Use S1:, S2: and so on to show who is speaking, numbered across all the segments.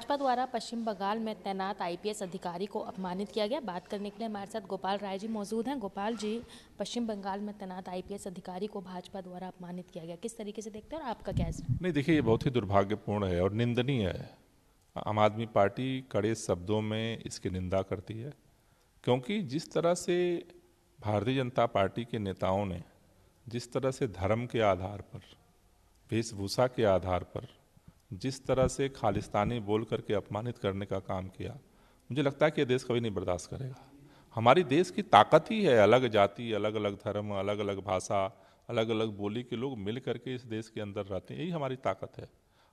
S1: भाजपा द्वारा पश्चिम बंगाल में तैनात आईपीएस अधिकारी को अपमानित किया गया। बात करने के लिए हमारे साथ गोपाल राय जी मौजूद हैं। गोपाल जी, पश्चिम बंगाल में तैनात आईपीएस अधिकारी को भाजपा द्वारा अपमानित किया गया, किस तरीके से देखते हैं और आपका क्या है?
S2: नहीं, देखिए, ये बहुत ही दुर्भाग्यपूर्ण है और निंदनीय है। आम आदमी पार्टी कड़े शब्दों में इसकी निंदा करती है, क्योंकि जिस तरह से भारतीय जनता पार्टी के नेताओं ने जिस तरह से धर्म के आधार पर, वेशभूषा के आधार पर, जिस तरह से खालिस्तानी बोल करके अपमानित करने का काम किया, मुझे लगता है कि ये देश कभी नहीं बर्दाश्त करेगा। हमारी देश की ताकत ही है अलग जाति, अलग अलग धर्म, अलग अलग भाषा, अलग अलग बोली के लोग मिल करके इस देश के अंदर रहते हैं, यही हमारी ताकत है।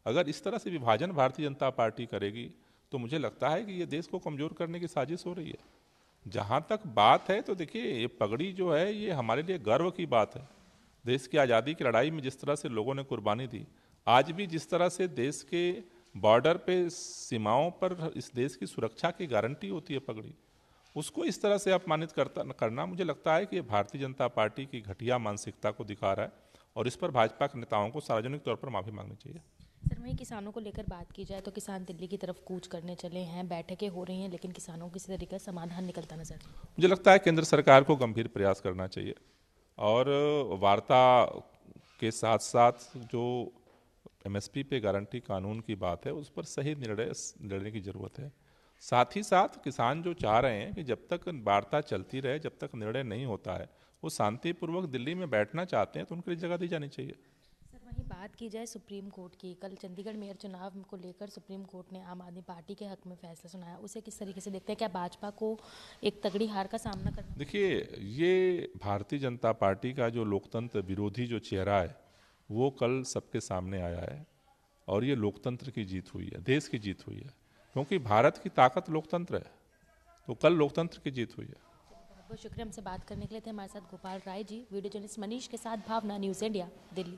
S2: अगर इस तरह से विभाजन भारतीय जनता पार्टी करेगी तो मुझे लगता है कि ये देश को कमज़ोर करने की साजिश हो रही है। जहाँ तक बात है तो देखिए, ये पगड़ी जो है ये हमारे लिए गर्व की बात है। देश की आज़ादी की लड़ाई में जिस तरह से लोगों ने कुर्बानी दी, आज भी जिस तरह से देश के बॉर्डर पे, सीमाओं पर इस देश की सुरक्षा की गारंटी होती है पगड़ी, उसको इस तरह से अपमानित करना मुझे लगता है कि ये भारतीय जनता पार्टी की घटिया मानसिकता को दिखा रहा है और इस पर भाजपा के नेताओं को सार्वजनिक तौर पर माफ़ी मांगनी चाहिए।
S1: सर, वहीं किसानों को लेकर बात की जाए तो किसान दिल्ली की तरफ कूच करने चले हैं, बैठकें हो रही हैं, लेकिन किसानों को किसी तरीके का समाधान निकलता नजर नहीं।
S2: मुझे लगता है केंद्र सरकार को गंभीर प्रयास करना चाहिए और वार्ता के साथ साथ जो एमएसपी पे गारंटी कानून की बात है उस पर सही निर्णय लेने की ज़रूरत है। साथ ही साथ किसान जो चाह रहे हैं कि जब तक वार्ता चलती रहे, जब तक निर्णय नहीं होता है, वो शांतिपूर्वक दिल्ली में बैठना चाहते हैं तो उनके लिए जगह दी जानी चाहिए।
S1: सर, वहीं बात की जाए सुप्रीम कोर्ट की, कल चंडीगढ़ मेयर चुनाव को लेकर सुप्रीम कोर्ट ने आम आदमी पार्टी के हक में फैसला सुनाया, उसे किस तरीके से देखते हैं? क्या भाजपा को एक तगड़ी हार का सामना करना?
S2: देखिए, ये भारतीय जनता पार्टी का जो लोकतंत्र विरोधी जो चेहरा है वो कल सबके सामने आया है और ये लोकतंत्र की जीत हुई है, देश की जीत हुई है, क्योंकि भारत की ताकत लोकतंत्र है। तो कल लोकतंत्र की जीत हुई है।
S1: बहुत बहुत शुक्रिया। हमसे बात करने के लिए थे हमारे साथ गोपाल राय जी। वीडियो जर्नलिस्ट मनीष के साथ भावना, न्यूज़ इंडिया, दिल्ली।